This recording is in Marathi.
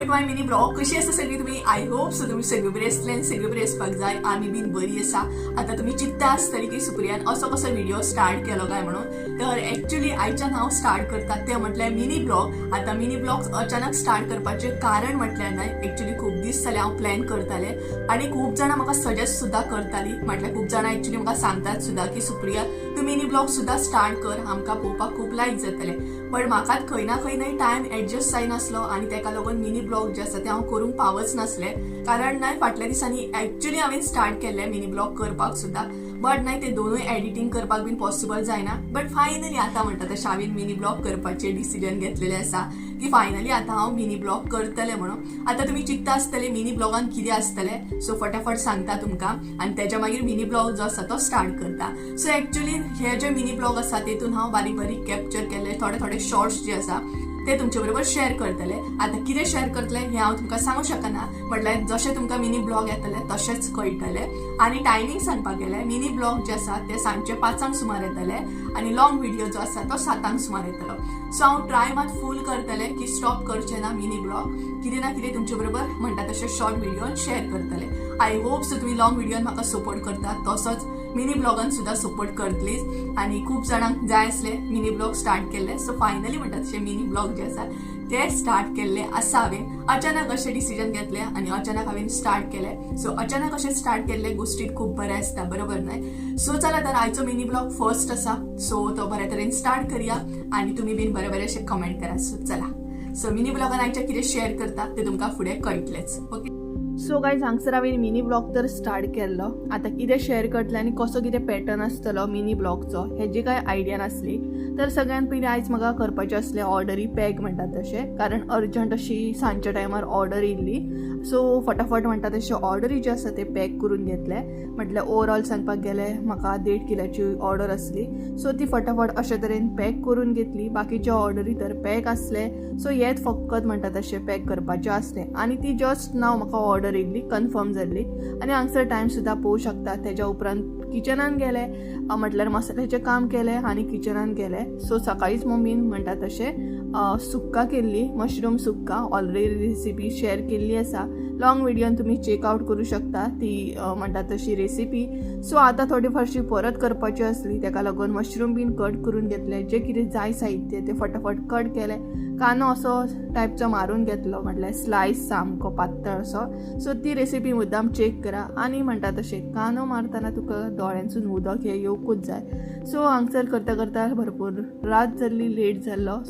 माय मिनी ब्लॉग कशी आसा सगळी तुम्ही आय होप सो तुम्ही सगळे बरे असले आनी सगळे बरे असपाक जाय आमी बीन बरी आसा आता तुम्ही चिंता आसतली की सुप्रियान असो कसो व्हिडिओ स्टार्ट केलो काय म्हणून तर एक्चुअली आयच्यान हांव स्टार्ट करता ते म्हटल्यार मिनी ब्लॉग आता मिनी ब्लॉग अचानक स्टार्ट करपाचे कारण म्हटल्यार न्हय एक्चुअली खूप दीस जाले हांव प्लॅन करताले आणि खूप जाणां म्हाका सजेस्ट सुद्धा करताली म्हटल्यार खूप जाणां एक्चुअली म्हाका सांगतात सुद्धा की सुप्रिया तू मिनी ब्लॉग सुद्धा स्टार्ट कर आमकां पळोवपाक खूप लायक जातले पण म्हाका खंय ना खंय न्हय टायम एडजस्ट जायनासलो आनी तेका लागून मिनी ब्लॉग जे आसा ते हांव करूंक पावच नासले कारण न्हय फाटल्या दिसांनी एक्चुअली हांवें स्टार्ट केल्ले मिनी ब्लॉग करपाक सुद्धा बट न्हय ते दोनूय एडिटींग करपाक बीन पॉसिबल जायना बट फायनली आतां म्हणटा तशें हांवें मिनी ब्लॉग करपाचें डिसिजन घेतलेलें आसा की फायनली आतां हांव मिनी ब्लॉग करतलें म्हणून आतां तुमी चिंतता आसतले मिनी ब्लॉगान कितें आसतलें सो फटाफट सांगता तुमकां आनी तेच्या मागीर मिनी ब्लॉग जो आसा तो स्टार्ट करता सो एक्चुअली हे जे मिनी ब्लॉग आसा तेतून हांव बारीक बारीक कॅप्चर केले थोडे थोडे शॉर्ट्स जे आसा ते तुमचे बरोबर शेअर करतले आता कितें शेअर करतले हे हांव तुमकां सांगूं शकना म्हटल्यार जशें तुमकां मिनी ब्लॉग येतले तशेंच कळटले आनी टायमींग सांगपाक गेले मिनी ब्लॉग जे आसा ते सांजचे 5 सुमार येतले आनी लॉंग व्हिडिओ जो आसा तो 7 सुमार येतलो सो हांव ट्राय मात फूल करतले की स्टॉप करचे ना मिनी ब्लॉग कितें ना कितें तुमचे बरोबर म्हणटा तशें शॉर्ट व्हिडिओन शेअर करतले आय होप सो तुम्ही लॉंग व्हिडिओन म्हाका सपोर्ट करतात तसोच मिनी ब्लॉगान सुद्धा सपोर्ट करतलीच आणि खूप जाणांक जाय असले मिनी ब्लॉग स्टार्ट केले सो फायनली म्हणटा तशें मिनी ब्लॉग जे आसा ते स्टार्ट केल्ले आसा हांवें अचानक अशें डिसिजन घेतले आनी अचानक हांवें स्टार्ट केले सो अचानक अशें स्टार्ट केल्ले गोष्टीत खूप बरें आसता बरोबर न्हय सो चला तर आयचो मिनी ब्लॉग फर्स्ट आसा सो तो बऱ्या तरेन स्टार्ट करूया आनी तुमी बीन बरे बरेशे कमेंट करा सो चला सो मिनी ब्लॉगान आयच्या कितें शेअर करता ते तुमकां फुडें कळटलेच ओके सो गायज हांगसर हांवें मिनी ब्लॉग तर स्टार्ट केल्लो आतां कितें शेअर करतलें आनी कसो कितें पॅटर्न आसतलो मिनी ब्लॉगचो हेजी कांय आयडिया नासली तर सगळ्यात पयलीं आयज म्हाका करपाचें आसलें ऑर्डरी पॅक म्हणटात तशें कारण अर्जंट अशी सांजच्या टायमार ऑर्डर येयल्ली सो फटाफट म्हणटा तशें ऑर्डरी जे आसा ते पॅक करून घेतले म्हटल्यार ओवरऑल सांगपाक गेले म्हाका 1.5 किलाची ऑर्डर आसली सो ती फटाफट अशे तरेन पॅक करून घेतली बाकीचे ऑर्डरी तर पॅक आसले सो हेच फकत म्हणटा तशें पॅक करपाचें आसलें आनी ती जस्ट नाव म्हाका ऑर्डर येयल्ली कन्फर्म जाल्ली आनी हांगसर टायम सुद्दां पळोवंक शकता तेज्या उपरांत किचनान गेले म्हटल्यार मसाल्याचें काम केलें आनी किचनान गेलें सो सकाळीच मम्मीन म्हणटा तशें सुक्का केल्ली मशरूम सुक्का ऑलरेडी रेसिपी शेअर केल्ली आसा लॉंग व्हिडिओन तुम्ही चेकआउट करू शकता ती म्हणटा तशी रेसिपी सो आतां थोडी फारशी परत करपाची आसली तेका लागून मशरूम बीन कट करून घेतले जे कितें जाय साहित्य ते फटाफट कट केले कांदो असो टायपचो मारून घेतलो म्हटल्यार स्लायस सामको पातळ असो सो ती रेसिपी मुद्दाम चेक करा आनी म्हणटा तशें कांदो मारतना तुका दोळ्यांसून उदक हे येवकूच जाय सो हांगसर करता करता भरपूर रात जाल्ली लेट जाल्लो